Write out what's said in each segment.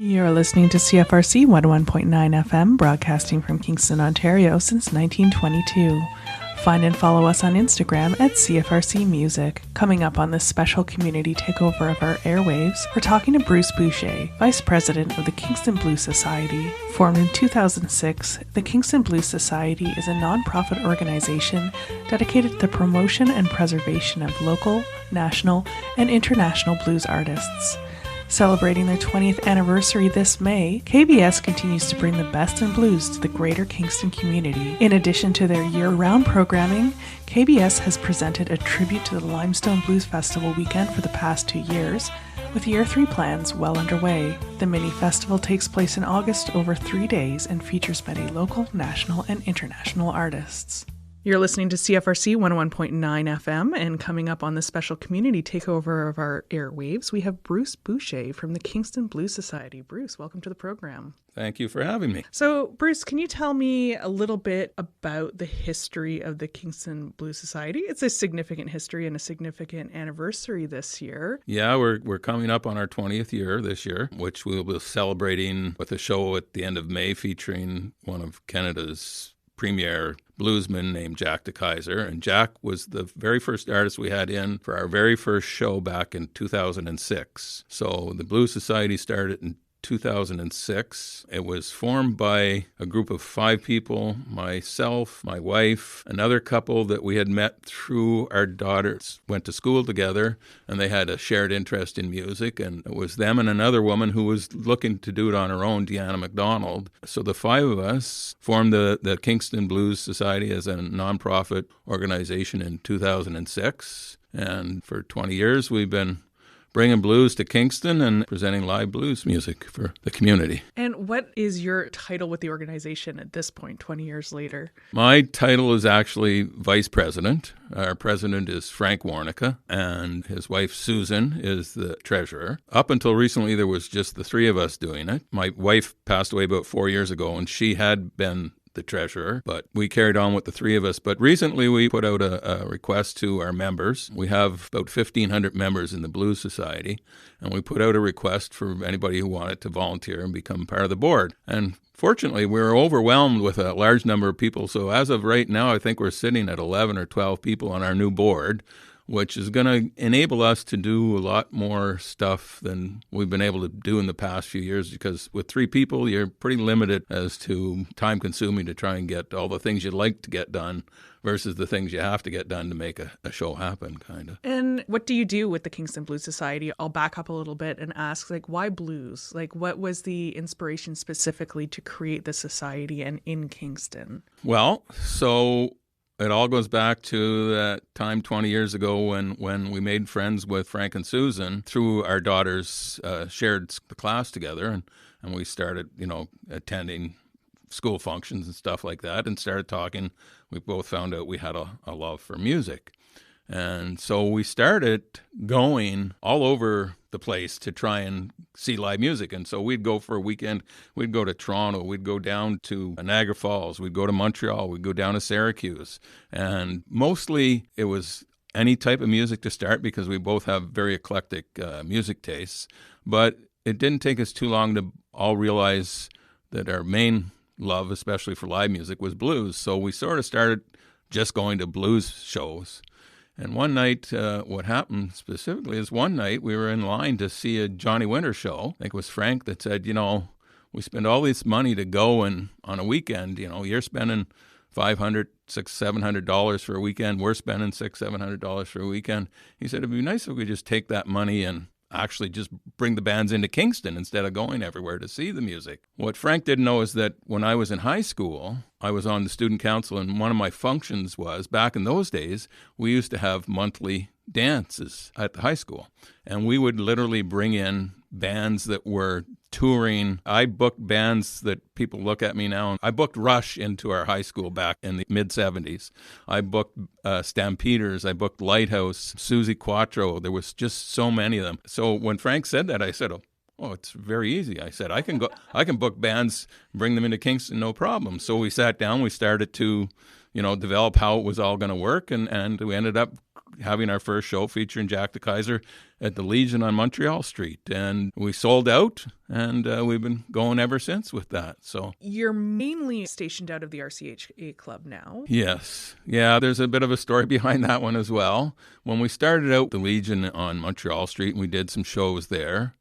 You're listening to CFRC 101.9 FM, broadcasting from Kingston, Ontario since 1922. Find and follow us on Instagram at CFRC Music. Coming up on this special community takeover of our airwaves, we're talking to Bruce Boucher, Vice President of the Kingston Blues Society. Formed in 2006, the Kingston Blues Society is a non-profit organization dedicated to the promotion and preservation of local, national, and international blues artists. Celebrating their 20th anniversary this May, KBS continues to bring the best in blues to the Greater Kingston Community. In addition to their year-round programming, KBS has presented a tribute to the Limestone Blues Festival Weekend for the past 2 years, with Year 3 plans well underway. The mini-festival takes place in August over 3 days and features many local, national, and international artists. You're listening to CFRC 101.9 FM, and coming up on the special community takeover of our airwaves, we have Bruce Boucher from the Kingston Blues Society. Bruce, welcome to the program. Thank you for having me. So, Bruce, can you tell me a little bit about the history of the Kingston Blues Society? It's a significant history and a significant anniversary this year. Yeah, we're coming up on our 20th year this year, which we'll be celebrating with a show at the end of May featuring one of Canada's premier bluesman named Jack de Kaiser. And Jack was the very first artist we had in for our very first show back in 2006. So the Blues Society started in 2006. It was formed by a group of 5 people, myself, my wife, another couple that we had met through our daughters went to school together, and they had a shared interest in music, and it was them and another woman who was looking to do it on her own, Deanna McDonald. So the 5 of us formed the Kingston Blues Society as a nonprofit organization in 2006, and for 20 years we've been bringing blues to Kingston and presenting live blues music for the community. And what is your title with the organization at this point, 20 years later? My title is actually Vice President. Our president is Frank Warnica, and his wife Susan is the treasurer. Up until recently, there was just the 3 of us doing it. My wife passed away about 4 years ago, and she had been the treasurer, but we carried on with the 3 of us. But recently we put out a request to our members. We have about 1,500 members in the Blues Society, and we put out a request for anybody who wanted to volunteer and become part of the board. And fortunately, we were overwhelmed with a large number of people. So as of right now, I think we're sitting at 11 or 12 people on our new board, which is going to enable us to do a lot more stuff than we've been able to do in the past few years, because with 3 people, you're pretty limited as to time consuming to try and get all the things you'd like to get done versus the things you have to get done to make a show happen, kind of. And what do you do with the Kingston Blues Society? I'll back up a little bit and ask, why blues? What was the inspiration specifically to create the society and in Kingston? Well, so it all goes back to that time 20 years ago when we made friends with Frank and Susan through our daughters shared the class together, and we started, attending school functions and stuff like that and started talking. We both found out we had a love for music. And so we started going all over the place to try and see live music. And so we'd go for a weekend. We'd go to Toronto. We'd go down to Niagara Falls. We'd go to Montreal. We'd go down to Syracuse. And mostly it was any type of music to start, because we both have very eclectic music tastes. But it didn't take us too long to all realize that our main love, especially for live music, was blues. So we sort of started just going to blues shows. And one night, what happened specifically is one night we were in line to see a Johnny Winter show. I think it was Frank that said, we spend all this money to go, and on a weekend, you're spending $500, $600, $700 for a weekend. We're spending $600, $700 for a weekend. He said, it'd be nice if we could just take that money and actually just bring the bands into Kingston instead of going everywhere to see the music. What Frank didn't know is that when I was in high school, I was on the student council, and one of my functions was, back in those days, we used to have monthly dances at the high school, and we would literally bring in bands that were touring. I booked bands that people look at me now. I booked Rush into our high school back in the mid-'70s. I booked Stampeders. I booked Lighthouse, Susie Quattro. There was just so many of them. So when Frank said that, I said, oh, it's very easy. I said, I can book bands, bring them into Kingston, no problem. So we sat down, we started to, develop how it was all going to work, and we ended up having our first show featuring Jack the Kaiser at the Legion on Montreal Street. And we sold out, and we've been going ever since with that. So you're mainly stationed out of the RCHA Club now. Yes. Yeah, there's a bit of a story behind that one as well. When we started out the Legion on Montreal Street, we did some shows there.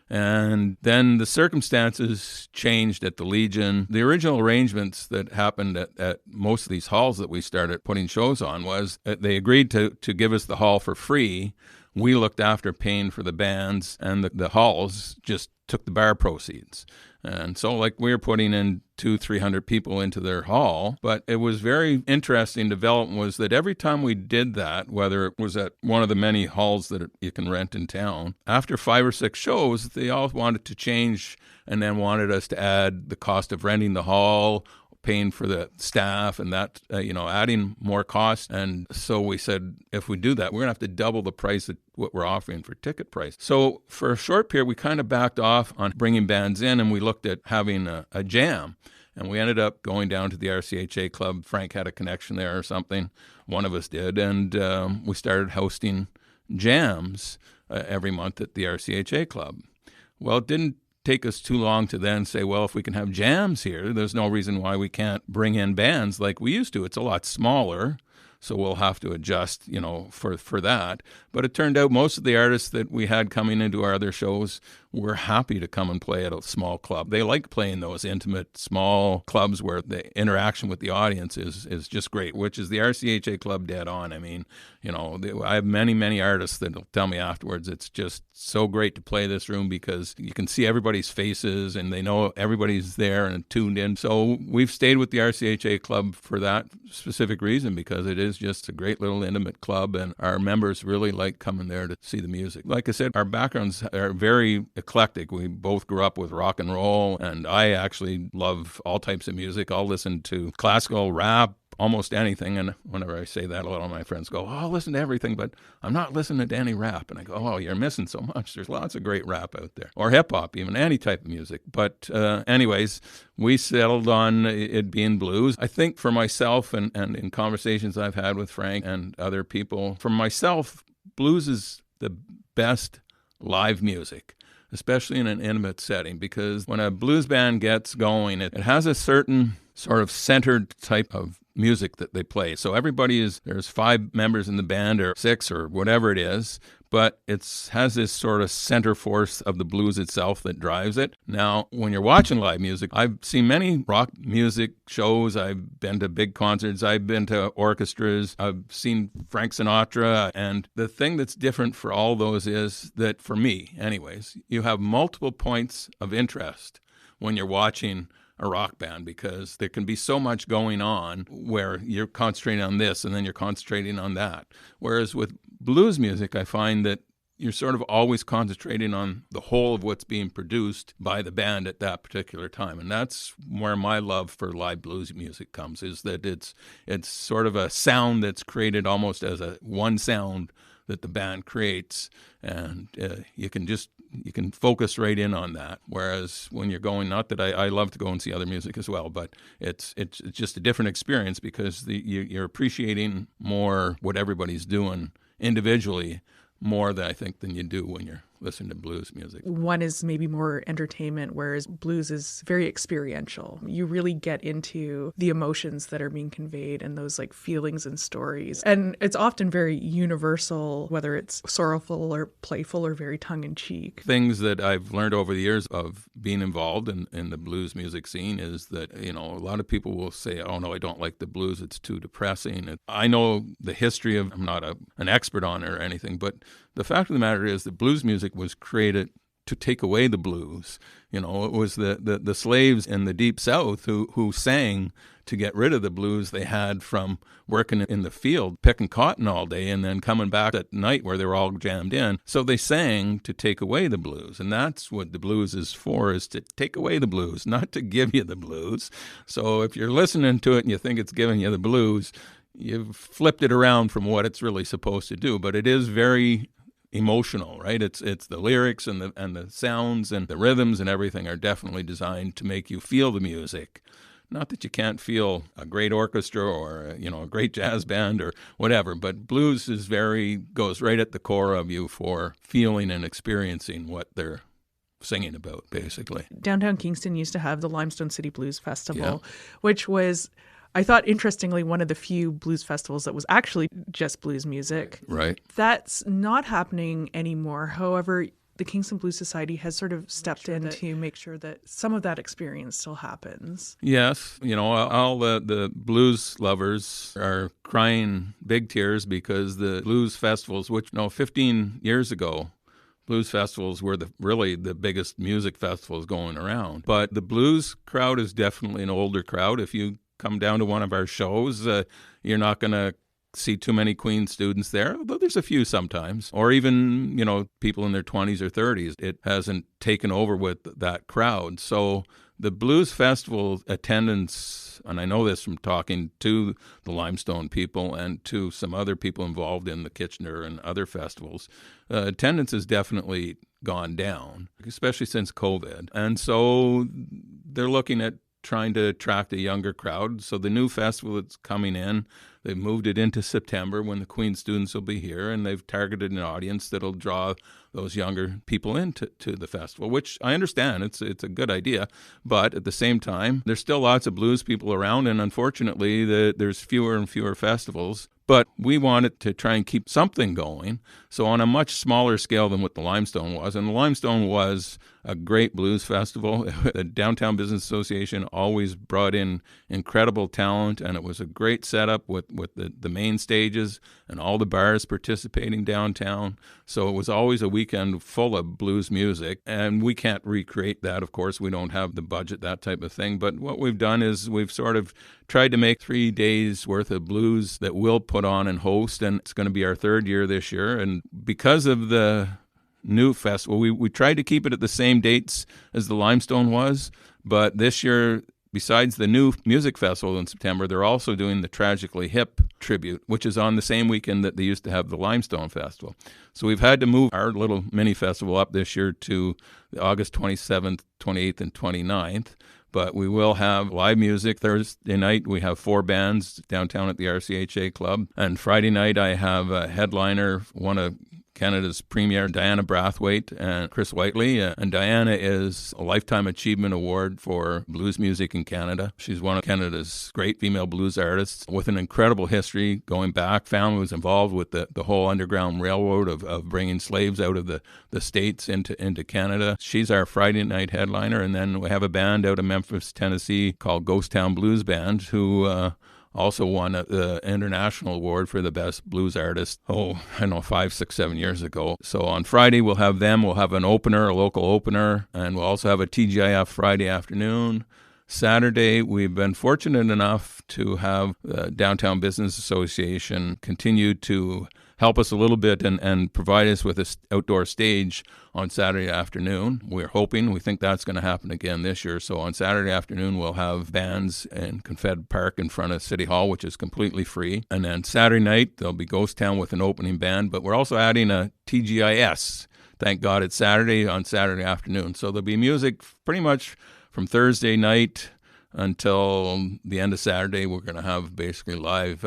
And then the circumstances changed at the Legion. The original arrangements that happened at most of these halls that we started putting shows on was they agreed to give us the hall for free. We looked after paying for the bands, and the halls just took the bar proceeds. And so, like, we were putting in 200-300 people into their hall. But it was very interesting development was that every time we did that, whether it was at one of the many halls that you can rent in town, after 5 or 6 shows, they all wanted to change and then wanted us to add the cost of renting the hall, paying for the staff and that, adding more costs. And so we said, if we do that, we're going to have to double the price of what we're offering for ticket price. So for a short period, we kind of backed off on bringing bands in, and we looked at having a jam. And we ended up going down to the RCHA Club. Frank had a connection there or something. One of us did. And we started hosting jams every month at the RCHA Club. Well, it didn't take us too long to then say, well, if we can have jams here, there's no reason why we can't bring in bands like we used to. It's a lot smaller, so we'll have to adjust, for that. But it turned out most of the artists that we had coming into our other shows were happy to come and play at a small club. They like playing those intimate, small clubs where the interaction with the audience is just great, which is the RCHA Club dead on. I mean, I have many, many artists that will tell me afterwards it's just so great to play this room because you can see everybody's faces and they know everybody's there and tuned in. So we've stayed with the RCHA Club for that specific reason, because it is just a great little intimate club, and our members really like coming there to see the music. Like I said, our backgrounds are very eclectic. We both grew up with rock and roll, and I actually love all types of music. I'll listen to classical, rap, almost anything. And whenever I say that, a lot of my friends go, I'll listen to everything, but I'm not listening to any rap. And I go, oh, you're missing so much. There's lots of great rap out there, or hip hop, even any type of music. But anyways, we settled on it being blues. I think for myself, and in conversations I've had with Frank and other people, for myself, blues is the best live music, especially in an intimate setting, because when a blues band gets going, it has a certain sort of centered type of music that they play. So there's 5 members in the band, or 6, or whatever it is, but it has this sort of center force of the blues itself that drives it. Now, when you're watching live music, I've seen many rock music shows. I've been to big concerts. I've been to orchestras. I've seen Frank Sinatra. And the thing that's different for all those is that, for me anyways, you have multiple points of interest when you're watching a rock band, because there can be so much going on where you're concentrating on this and then you're concentrating on that. Whereas with blues music, I find that you're sort of always concentrating on the whole of what's being produced by the band at that particular time. And that's where my love for live blues music comes, is that it's sort of a sound that's created almost as a one sound that the band creates, and you can focus right in on that. Whereas when you're going, not that I love to go and see other music as well, but it's just a different experience, because you're appreciating more what everybody's doing individually more than you do when you're listening to blues music. One is maybe more entertainment, whereas blues is very experiential. You really get into the emotions that are being conveyed and those like feelings and stories. And it's often very universal, whether it's sorrowful or playful or very tongue-in-cheek. Things that I've learned over the years of being involved in the blues music scene is that, a lot of people will say, oh no, I don't like the blues, it's too depressing. I know the history of, I'm not an expert on it or anything, but the fact of the matter is that blues music was created to take away the blues. It was the slaves in the Deep South who sang to get rid of the blues they had from working in the field, picking cotton all day, and then coming back at night where they were all jammed in. So they sang to take away the blues. And that's what the blues is for, is to take away the blues, not to give you the blues. So if you're listening to it and you think it's giving you the blues, you've flipped it around from what it's really supposed to do. But it is very emotional, right? It's the lyrics and the sounds and the rhythms and everything are definitely designed to make you feel the music, Not that you can't feel a great orchestra or a great jazz band or whatever, but blues goes right at the core of you for feeling and experiencing what they're singing about, basically. Downtown Kingston used to have the Limestone City Blues Festival, which was, I thought, interestingly, one of the few blues festivals that was actually just blues music. Right. That's not happening anymore. However, the Kingston Blues Society has sort of stepped in to make sure that some of that experience still happens. Yes. All the blues lovers are crying big tears because the blues festivals, which 15 years ago, blues festivals were really the biggest music festivals going around. But the blues crowd is definitely an older crowd. If you come down to one of our shows, you're not going to see too many Queen students there, although there's a few sometimes, or even, people in their 20s or 30s. It hasn't taken over with that crowd. So the blues festival attendance, and I know this from talking to the Limestone people and to some other people involved in the Kitchener and other festivals, attendance has definitely gone down, especially since COVID. And so they're looking at trying to attract a younger crowd. So the new festival that's coming in, they've moved it into September when the Queen students will be here, and they've targeted an audience that'll draw those younger people into the festival, which I understand. It's a good idea. But at the same time, there's still lots of blues people around, and unfortunately, there's fewer and fewer festivals. But we wanted to try and keep something going, so on a much smaller scale than what the Limestone was. And the Limestone was a great blues festival. The Downtown Business Association always brought in incredible talent, and it was a great setup with the main stages and all the bars participating downtown. So it was always a weekend full of blues music, and we can't recreate that, of course. We don't have the budget, that type of thing. But what we've done is we've sort of tried to make 3 days worth of blues that we'll put on and host, and it's going to be our 3rd year this year. And because of the new festival, we tried to keep it at the same dates as the Limestone was, but this year, besides the new music festival in September, they're also doing the Tragically Hip tribute, which is on the same weekend that they used to have the Limestone Festival. So we've had to move our little mini festival up this year to August 27th, 28th, and 29th. But we will have live music. Thursday night, we have 4 bands downtown at the RCHA Club. And Friday night, I have a headliner, one of Canada's premier, Diana Brathwaite and Chris Whiteley. And Diana is a Lifetime Achievement Award for blues music in Canada. She's one of Canada's great female blues artists with an incredible history going back. Family was involved with the whole Underground Railroad of bringing slaves out of the States into Canada. She's our Friday night headliner. And then we have a band out of Memphis, Tennessee called Ghost Town Blues Band, who also won the International Award for the Best Blues Artist, 5, 6, 7 years ago. So on Friday, we'll have them. We'll have an opener, a local opener, and we'll also have a TGIF Friday afternoon. Saturday, we've been fortunate enough to have the Downtown Business Association continue to help us a little bit and provide us with an outdoor stage on Saturday afternoon. We think that's going to happen again this year. So on Saturday afternoon, we'll have bands in Confed Park in front of City Hall, which is completely free. And then Saturday night, there'll be Ghost Town with an opening band, but we're also adding a TGIS. Thank God it's Saturday on Saturday afternoon. So there'll be music pretty much from Thursday night until the end of Saturday. We're going to have basically live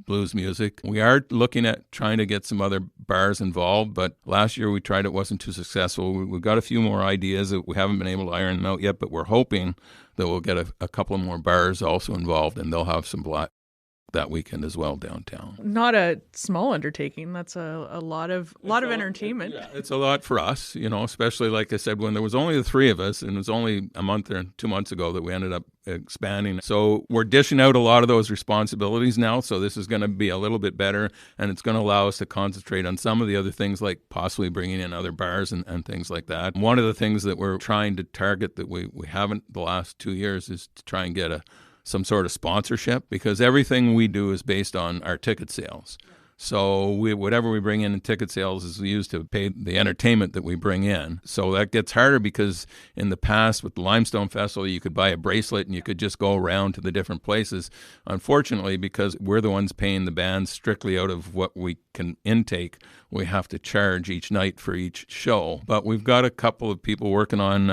blues music. We are looking at trying to get some other bars involved, but last year we tried, it wasn't too successful. We've got a few more ideas that we haven't been able to iron them out yet, but we're hoping that we'll get a couple of more bars also involved, and they'll have some that weekend as well downtown. Not a small undertaking. That's a lot of entertainment. It's a lot for us, especially like I said, when there was only the 3 of us, and it was only a month or 2 months ago that we ended up expanding. So we're dishing out a lot of those responsibilities now. So this is going to be a little bit better, and it's going to allow us to concentrate on some of the other things, like possibly bringing in other bars and things like that. One of the things that we're trying to target that we haven't the last 2 years is to try and get some sort of sponsorship, because everything we do is based on our ticket sales. So whatever we bring in ticket sales is used to pay the entertainment that we bring in. So that gets harder, because in the past with the Limestone Festival, you could buy a bracelet and you could just go around to the different places. Unfortunately, because we're the ones paying the bands strictly out of what we can intake, we have to charge each night for each show. But we've got a couple of people working on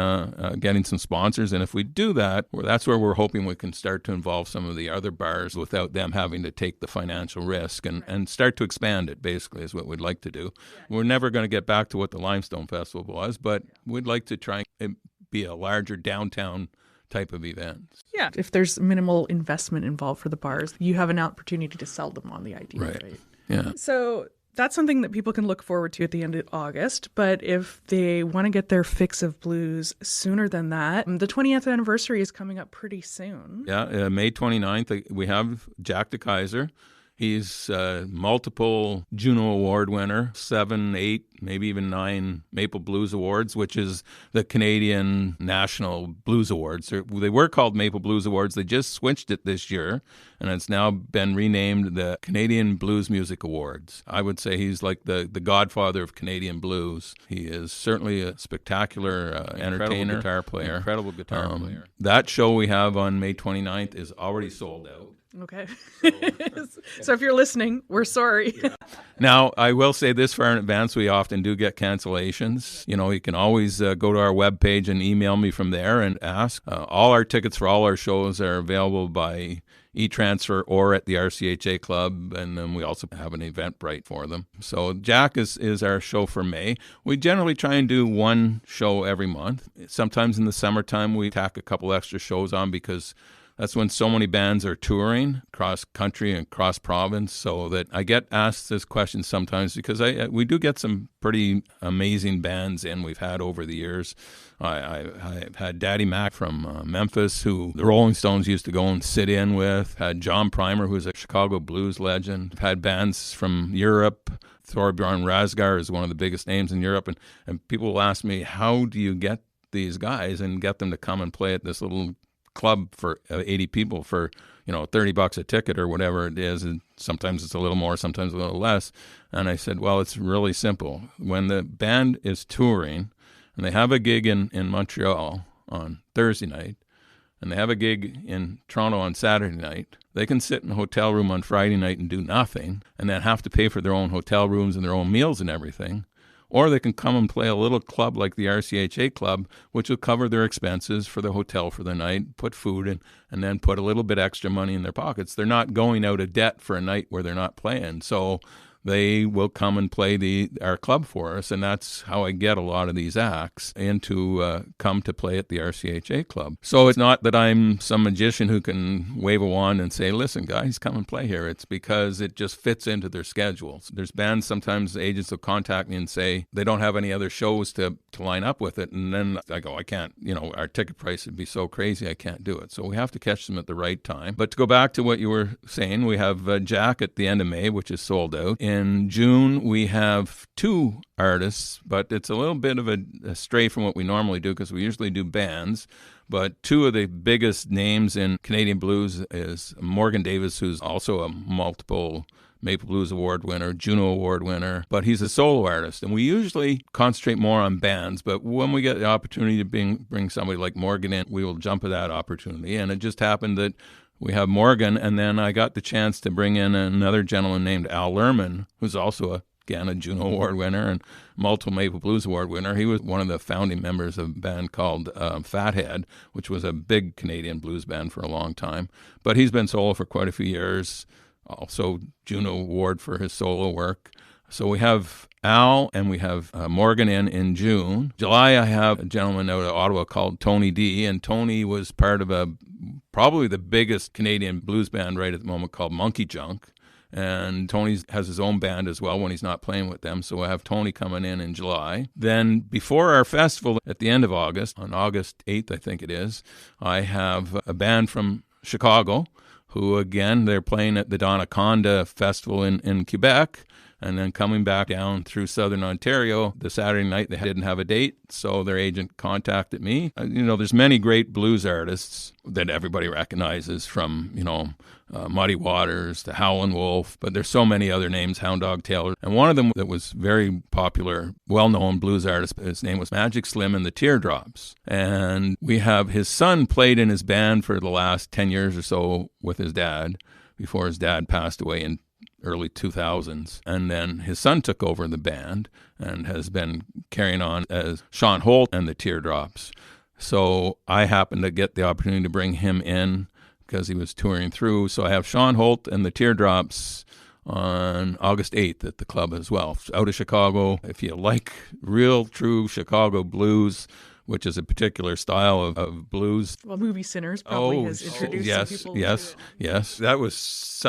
getting some sponsors, and if we do that, that's where we're hoping we can start to involve some of the other bars without them having to take the financial risk and start to expand it, basically, is what we'd like to do. We're never going to get back to what the Limestone Festival was, but we'd like to try and be a larger downtown type of event. Yeah, if there's minimal investment involved for the bars, you have an opportunity to sell them on the idea, right? Yeah. So that's something that people can look forward to at the end of August. But if they want to get their fix of blues sooner than that, the 20th anniversary is coming up pretty soon. Yeah, May 29th, we have Jack de Kaiser. He's a multiple Juno Award winner, 7, 8, maybe even 9 Maple Blues Awards, which is the Canadian National Blues Awards. They were called Maple Blues Awards. They just switched it this year, and it's now been renamed the Canadian Blues Music Awards. I would say he's like the godfather of Canadian blues. He is certainly a spectacular entertainer, incredible guitar player. That show we have on May 29th is already sold out. Okay. So if you're listening, we're sorry. Yeah. Now, I will say this far in advance, we often do get cancellations. You can always go to our webpage and email me from there and ask. All our tickets for all our shows are available by e-transfer or at the RCHA Club, and then we also have an Eventbrite for them. So Jack is our show for May. We generally try and do one show every month. Sometimes in the summertime, we tack a couple extra shows on because that's when so many bands are touring cross country and cross province. So that I get asked this question sometimes because we do get some pretty amazing bands in we've had over the years. I've had Daddy Mac from Memphis, who the Rolling Stones used to go and sit in with. Had John Primer, who's a Chicago blues legend. I've had bands from Europe. Thorbjorn Rasgar is one of the biggest names in Europe. And people will ask me, how do you get these guys and get them to come and play at this little club for 80 people for $30 a ticket or whatever it is, and sometimes it's a little more, sometimes a little less. And I said, well, it's really simple. When the band is touring and they have a gig in Montreal on Thursday night and they have a gig in Toronto on Saturday night, they can sit in a hotel room on Friday night and do nothing and then have to pay for their own hotel rooms and their own meals and everything. Or they can come and play a little club like the RCHA Club, which will cover their expenses for the hotel for the night, put food in, and then put a little bit extra money in their pockets. They're not going out of debt for a night where they're not playing. So they will come and play our club for us, and that's how I get a lot of these acts into come to play at the RCHA Club. So it's not that I'm some magician who can wave a wand and say, listen, guys, come and play here. It's because it just fits into their schedules. There's bands, sometimes agents will contact me and say they don't have any other shows to line up with it, and then I go, I can't, our ticket price would be so crazy, I can't do it. So we have to catch them at the right time. But to go back to what you were saying, we have Jack at the end of May, which is sold out. In June, we have 2 artists, but it's a little bit of a stray from what we normally do because we usually do bands. But 2 of the biggest names in Canadian blues is Morgan Davis, who's also a multiple Maple Blues Award winner, Juno Award winner, but he's a solo artist. And we usually concentrate more on bands, but when we get the opportunity to bring somebody like Morgan in, we will jump at that opportunity. And it just happened that we have Morgan, and then I got the chance to bring in another gentleman named Al Lerman, who's also again a Juno Award winner and multiple Maple Blues Award winner. He was one of the founding members of a band called Fathead, which was a big Canadian blues band for a long time. But he's been solo for quite a few years, also Juno Award for his solo work. So we have Al and we have Morgan in June. July, I have a gentleman out of Ottawa called Tony D, and Tony was part of probably the biggest Canadian blues band right at the moment called Monkey Junk. And Tony has his own band as well when he's not playing with them. So I have Tony coming in July. Then before our festival at the end of August, on August 8th, I think it is, I have a band from Chicago who, again, they're playing at the Donnacona Festival in Quebec. And then coming back down through southern Ontario, the Saturday night they didn't have a date, so their agent contacted me. There's many great blues artists that everybody recognizes, from, Muddy Waters to Howlin' Wolf, but there's so many other names, Hound Dog Taylor. And one of them that was very popular, well-known blues artist, his name was Magic Slim and the Teardrops. And we have his son played in his band for the last 10 years or so with his dad, before his dad passed away in early 2000s. And then his son took over the band and has been carrying on as Sean Holt and the Teardrops. So I happened to get the opportunity to bring him in because he was touring through. So I have Sean Holt and the Teardrops on August 8th at the club as well, out of Chicago. If you like real, true Chicago blues, which is a particular style of blues. Well, Movie Sinners probably has introduced some people to it. Yes. That was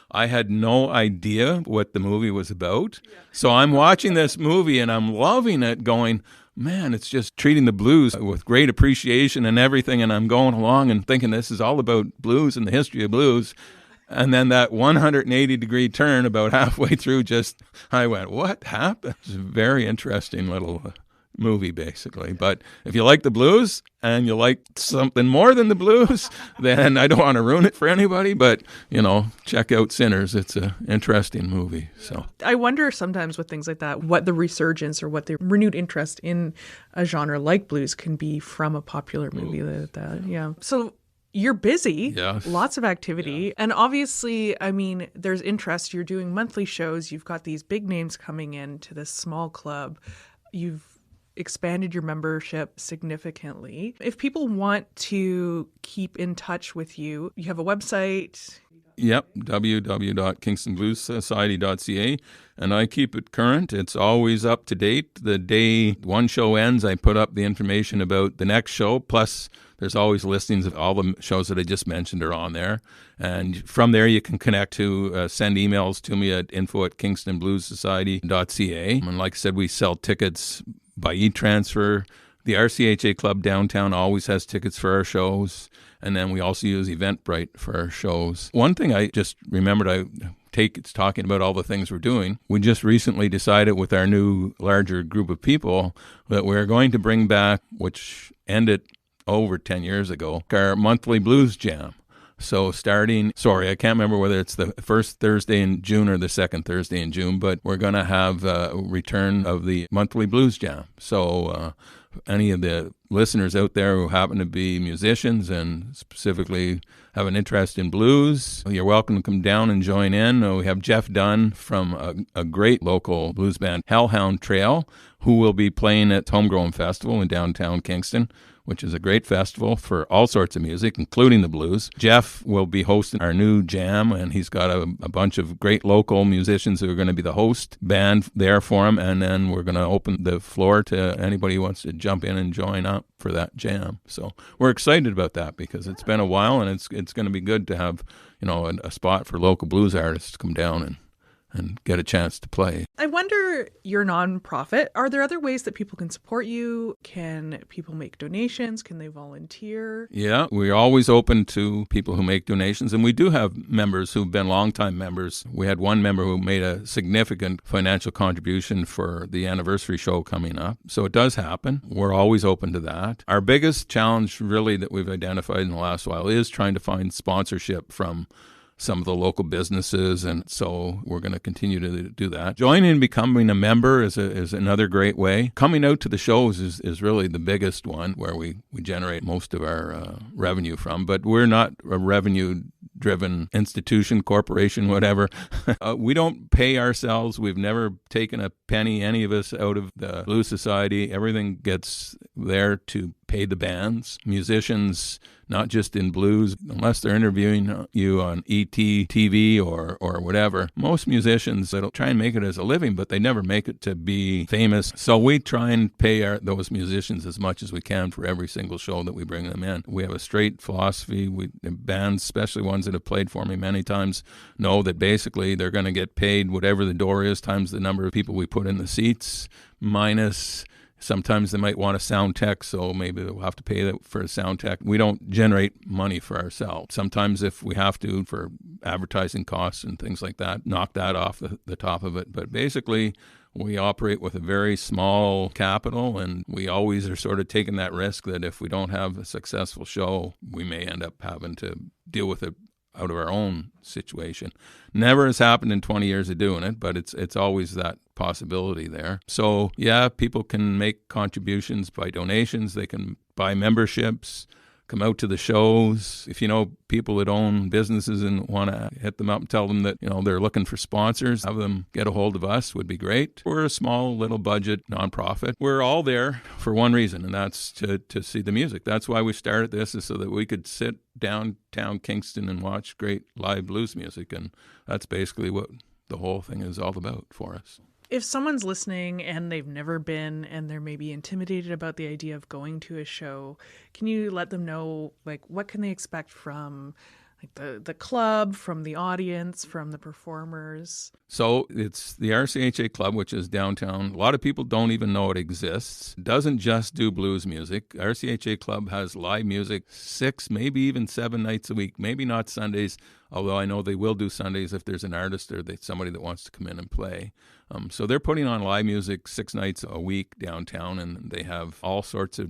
I had no idea what the movie was about. Yeah. So I'm watching this movie and I'm loving it, going, man, it's just treating the blues with great appreciation and everything. And I'm going along and thinking this is all about blues and the history of blues. And then that 180-degree turn about halfway through, I went, what happened? It's a very interesting little movie, basically. But if you like the blues and you like something more than the blues, then I don't want to ruin it for anybody, but, check out Sinners. It's an interesting movie. So I wonder sometimes with things like that, what the resurgence or what the renewed interest in a genre like blues can be from a popular movie like that. Yeah. So you're busy, yes. Lots of activity. And obviously, there's interest. You're doing monthly shows. You've got these big names coming in to this small club. You've expanded your membership significantly. If people want to keep in touch with you, you have a website. Yep, www.kingstonbluessociety.ca, and I keep it current. It's always up to date. The day one show ends, I put up the information about the next show, plus there's always listings of all the shows that I just mentioned are on there. And from there, you can connect to send emails to me at info@kingstonbluessociety.ca. And like I said, we sell tickets by e-transfer. The RCHA Club downtown always has tickets for our shows. And then we also use Eventbrite for our shows. One thing I just remembered it's talking about all the things we're doing. We just recently decided with our new larger group of people that we're going to bring back, which ended over 10 years ago, our monthly blues jam. So I can't remember whether it's the first Thursday in June or the second Thursday in June, but we're going to have a return of the monthly blues jam. So any of the listeners out there who happen to be musicians and specifically have an interest in blues, you're welcome to come down and join in. We have Jeff Dunn from a great local blues band, Hellhound Trail, who will be playing at Homegrown Festival in downtown Kingston, which is a great festival for all sorts of music, including the blues. Jeff will be hosting our new jam, and he's got a bunch of great local musicians who are going to be the host band there for him, and then we're going to open the floor to anybody who wants to jump in and join up for that jam. So we're excited about that because it's been a while, and it's going to be good to have a spot for local blues artists to come down and get a chance to play. I wonder, you're a nonprofit. Are there other ways that people can support you? Can people make donations? Can they volunteer? Yeah, we're always open to people who make donations. And we do have members who've been longtime members. We had one member who made a significant financial contribution for the anniversary show coming up. So it does happen. We're always open to that. Our biggest challenge really that we've identified in the last while is trying to find sponsorship from some of the local businesses, and so we're going to continue to do that. Joining and becoming a member is another great way. Coming out to the shows is really the biggest one where we generate most of our revenue from, but we're not a revenue-driven institution, corporation, whatever. We don't pay ourselves. We've never taken a penny, any of us, out of the Blues Society. Everything gets there to pay the bands. Musicians, not just in blues, unless they're interviewing you on ET TV or whatever. Most musicians, they'll try and make it as a living, but they never make it to be famous. So we try and pay those musicians as much as we can for every single show that we bring them in. We have a straight philosophy. Bands, especially ones that have played for me many times, know that basically they're going to get paid whatever the door is times the number of people we put in the seats, minus sometimes they might want a sound tech, so maybe they'll have to pay for a sound tech. We don't generate money for ourselves. Sometimes if we have to for advertising costs and things like that, knock that off the top of it. But basically, we operate with a very small capital, and we always are sort of taking that risk that if we don't have a successful show, we may end up having to deal with it out of our own situation. Never has happened in 20 years of doing it, but it's always that possibility there. So yeah, people can make contributions by donations. They can buy memberships. come out to the shows. If you know people that own businesses and want to hit them up and tell them that, they're looking for sponsors, have them get a hold of us would be great. We're a small little budget nonprofit. We're all there for one reason, and that's to see the music. That's why we started this, is so that we could sit downtown Kingston and watch great live blues music, and that's basically what the whole thing is all about for us. If someone's listening and they've never been and they're maybe intimidated about the idea of going to a show, can you let them know, what can they expect from the club, from the audience, from the performers? So it's the RCHA Club, which is downtown. A lot of people don't even know it exists. It doesn't just do blues music. RCHA Club has live music 6, maybe even 7 nights a week, maybe not Sundays, although I know they will do Sundays if there's an artist or somebody that wants to come in and play. So they're putting on live music 6 nights a week downtown, and they have all sorts of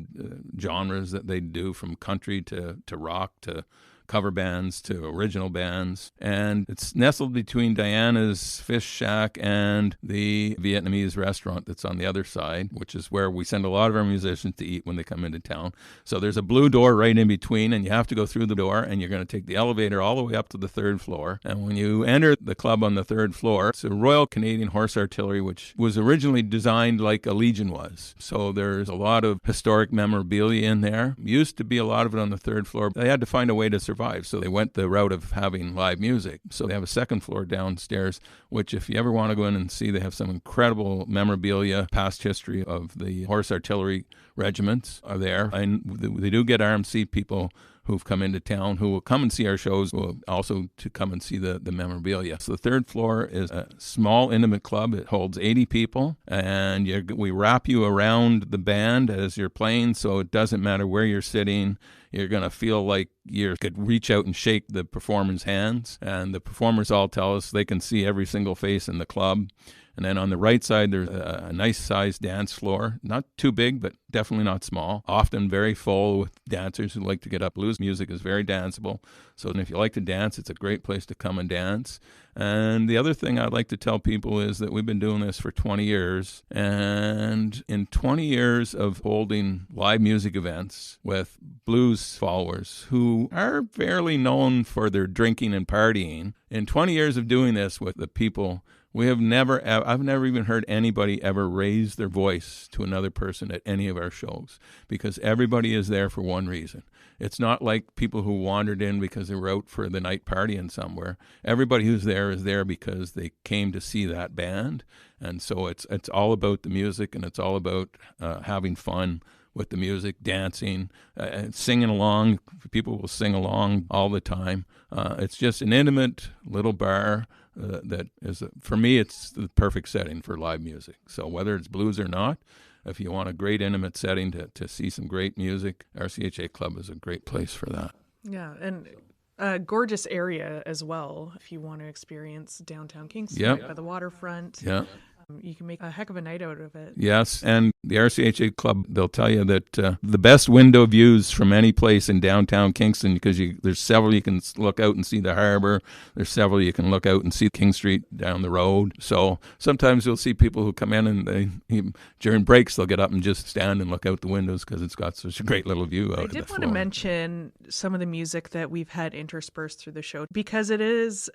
genres that they do, from country to rock to cover bands to original bands. And it's nestled between Diana's Fish Shack and the Vietnamese restaurant that's on the other side, which is where we send a lot of our musicians to eat when they come into town. So there's a blue door right in between, and you have to go through the door, and you're going to take the elevator all the way up to the 3rd floor. And when you enter the club on the 3rd floor, it's a Royal Canadian Horse Artillery, which was originally designed like a Legion was. So there's a lot of historic memorabilia in there. Used to be a lot of it on the 3rd floor. They had to find a way to survive, so they went the route of having live music. So they have a 2nd floor downstairs, which if you ever want to go in and see, they have some incredible memorabilia, past history of the horse artillery regiments are there. And they do get RMC people who've come into town who will come and see our shows, will also to come and see the memorabilia. So the 3rd floor is a small, intimate club. It holds 80 people, and we wrap you around the band as you're playing, so it doesn't matter where you're sitting. You're going to feel like you could reach out and shake the performers' hands, and the performers all tell us they can see every single face in the club. And then on the right side, there's a nice-sized dance floor. Not too big, but definitely not small. Often very full with dancers who like to get up. Blues music is very danceable. So if you like to dance, it's a great place to come and dance. And the other thing I'd like to tell people is that we've been doing this for 20 years. And in 20 years of holding live music events with blues followers who are fairly known for their drinking and partying, in 20 years of doing this with the people, I've never even heard anybody ever raise their voice to another person at any of our shows, because everybody is there for one reason. It's not like people who wandered in because they were out for the night partying somewhere. Everybody who's there is there because they came to see that band. And so it's all about the music, and it's all about having fun with the music, dancing, singing along. People will sing along all the time. It's just an intimate little bar that is, for me, it's the perfect setting for live music. So whether it's blues or not, if you want a great intimate setting to see some great music, RCHA Club is a great place for that. Yeah, and a gorgeous area as well if you want to experience downtown Kingston, Yep. right by the waterfront. Yeah. You can make a heck of a night out of it. Yes, and the RCHA Club, they'll tell you that the best window views from any place in downtown Kingston, because there's several you can look out and see the harbor. There's several you can look out and see King Street down the road. So sometimes you'll see people who come in and during breaks they'll get up and just stand and look out the windows because it's got such a great little view out of the floor. I did want to mention some of the music that we've had interspersed through the show, because it is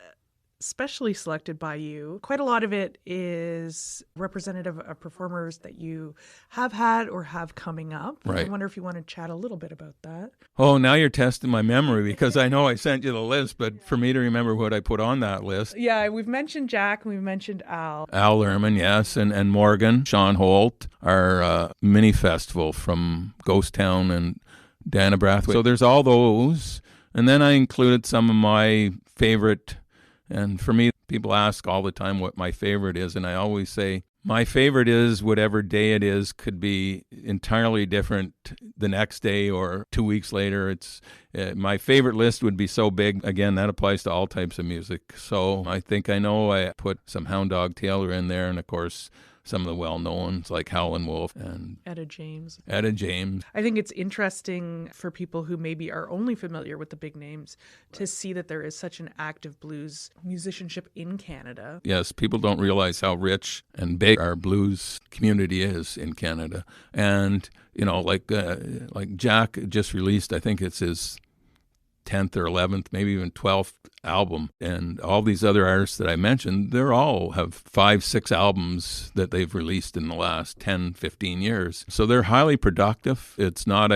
specially selected by you. Quite a lot of it is representative of performers that you have had or have coming up. Right. I wonder if you want to chat a little bit about that. Oh, now you're testing my memory, because I know I sent you the list, but for me to remember what I put on that list. Yeah, we've mentioned Jack and we've mentioned Al. Al Lerman, yes, and Morgan, Sean Holt, our mini festival from Ghost Town and Dana Brathwaite. So there's all those. And then I included some of my favorite. And for me, people ask all the time what my favorite is, and I always say my favorite is whatever day it is. Could be entirely different the next day or 2 weeks later. It's my favorite list would be so big. Again, that applies to all types of music. So I think I know I put some Hound Dog Taylor in there, and of course some of the well-knowns like Howlin' Wolf and Etta James. I think it's interesting for people who maybe are only familiar with the big names to see that there is such an active blues musicianship in Canada. Yes, people don't realize how rich and big our blues community is in Canada. And, like Jack just released, I think it's his 10th or 11th, maybe even 12th album. And all these other artists that I mentioned, they're all have 5-6 albums that they've released in the last 10, 15 years. So they're highly productive. It's not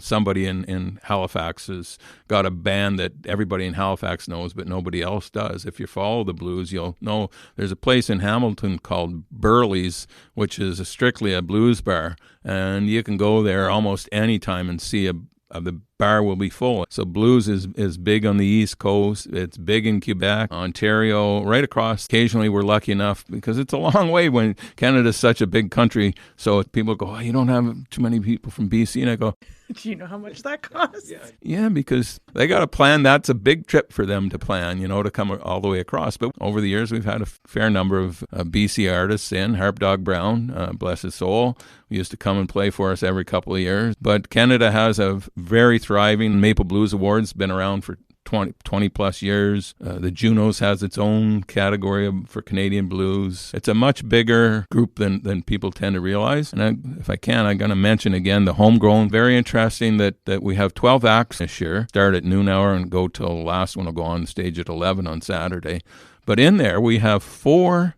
somebody in Halifax has got a band that everybody in Halifax knows, but nobody else does. If you follow the blues, you'll know there's a place in Hamilton called Burley's, which is strictly a blues bar. And you can go there almost any time and see the bar will be full. So blues is big on the East Coast. It's big in Quebec, Ontario, right across. Occasionally we're lucky enough, because it's a long way when Canada's such a big country. So people go, oh, you don't have too many people from BC. And I go, do you know how much that costs? Yeah, because they got to plan. That's a big trip for them to plan, to come all the way across. But over the years, we've had a fair number of BC artists in. Harp Dog Brown, bless his soul, used to come and play for us every couple of years. But Canada has a very thriving Maple Blues Awards, been around for 20 plus years. The Junos has its own category for Canadian blues. It's a much bigger group than people tend to realize. And if I can, I'm going to mention again the homegrown. Very interesting that we have 12 acts this year. Start at noon hour and go till the last one will go on stage at 11 on Saturday. But in there we have 4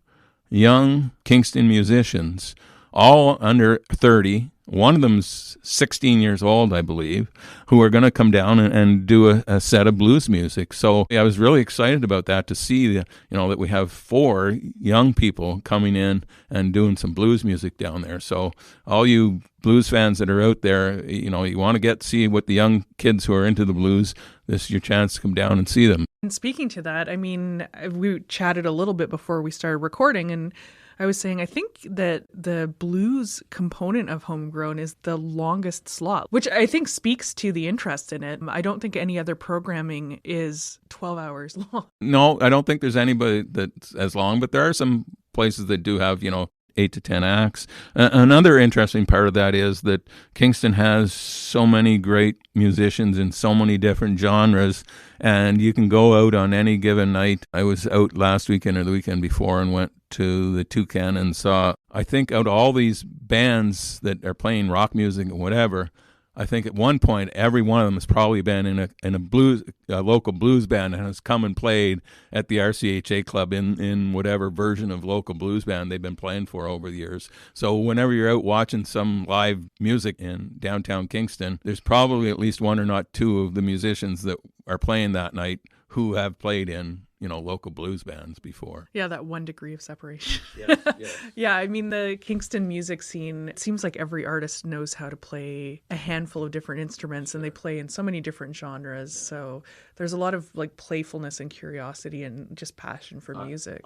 young Kingston musicians, all under 30. One of them's 16 years old, I believe, who are going to come down and do a set of blues music. So I was really excited about that, to see that we have 4 young people coming in and doing some blues music down there. So all you blues fans that are out there, you want to see what the young kids who are into the blues, this is your chance to come down and see them. And speaking to that, we chatted a little bit before we started recording, and I was saying, I think that the blues component of Homegrown is the longest slot, which I think speaks to the interest in it. I don't think any other programming is 12 hours long. No, I don't think there's anybody that's as long, but there are some places that do have, 8 to 10 acts. Another interesting part of that is that Kingston has so many great musicians in so many different genres, and you can go out on any given night. I was out last weekend or the weekend before and went to the Toucan and saw, I think, out of all these bands that are playing rock music and whatever, I think at one point every one of them has probably been in a local blues band and has come and played at the RCHA club in whatever version of local blues band they've been playing for over the years. So whenever you're out watching some live music in downtown Kingston, there's probably at least 1 or not 2 of the musicians that are playing that night who have played in local blues bands before. Yeah, that 1 degree of separation. Yes. Yeah, the Kingston music scene, it seems like every artist knows how to play a handful of different instruments, and they play in so many different genres. So there's a lot of playfulness and curiosity and just passion for music.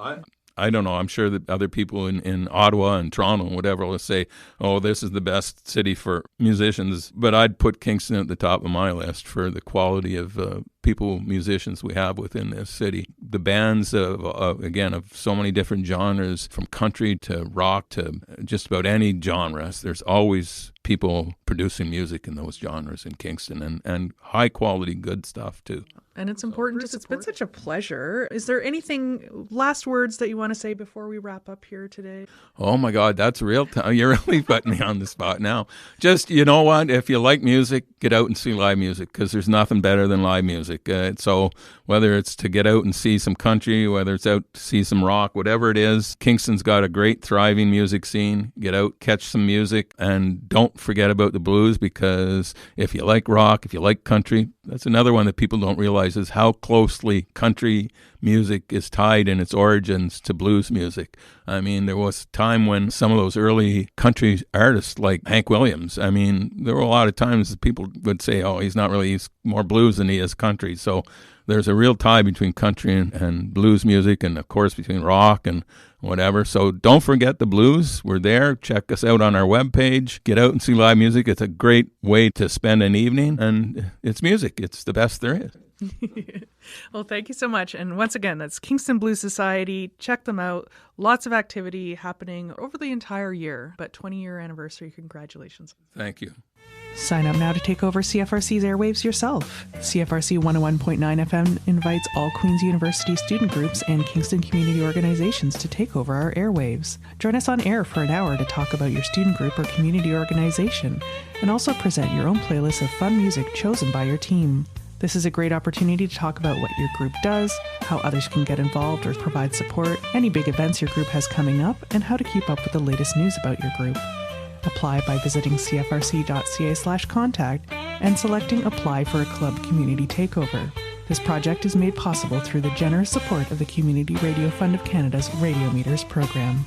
I don't know. I'm sure that other people in Ottawa and Toronto and whatever will say, oh, this is the best city for musicians. But I'd put Kingston at the top of my list for the quality of musicians we have within this city. The bands of so many different genres, from country to rock to just about any genre. There's always people producing music in those genres in Kingston, and high quality, good stuff too. And it's important. It's been such a pleasure. Is there anything, last words that you want to say before we wrap up here today? Oh my God, that's real time. You're really putting me on the spot now. Just, you know what? If you like music, get out and see live music, because there's nothing better than live music. So whether it's to get out and see some country, whether it's out to see some rock, whatever it is, Kingston's got a great thriving music scene. Get out, catch some music, and don't forget about the blues, because if you like rock, if you like country, that's another one that people don't realize is how closely country music is tied in its origins to blues music. There was a time when some of those early country artists like Hank Williams, there were a lot of times that people would say, oh, he's more blues than he is country. So there's a real tie between country and blues music, and of course between rock and whatever. So don't forget the blues. We're there. Check us out on our webpage. Get out and see live music. It's a great way to spend an evening, and it's music. It's the best there is. Well, thank you so much. And once again, that's Kingston Blues Society. Check them out. Lots of activity happening over the entire year, but 20-year anniversary. Congratulations. Thank you. Sign up now to take over CFRC's airwaves yourself. CFRC 101.9 FM invites all Queen's University student groups and Kingston community organizations to take over our airwaves. Join us on air for an hour to talk about your student group or community organization, and also present your own playlist of fun music chosen by your team. This is a great opportunity to talk about what your group does, how others can get involved or provide support, any big events your group has coming up, and how to keep up with the latest news about your group. Apply by visiting cfrc.ca/contact and selecting Apply for a Club Community Takeover. This project is made possible through the generous support of the Community Radio Fund of Canada's Radiometres program.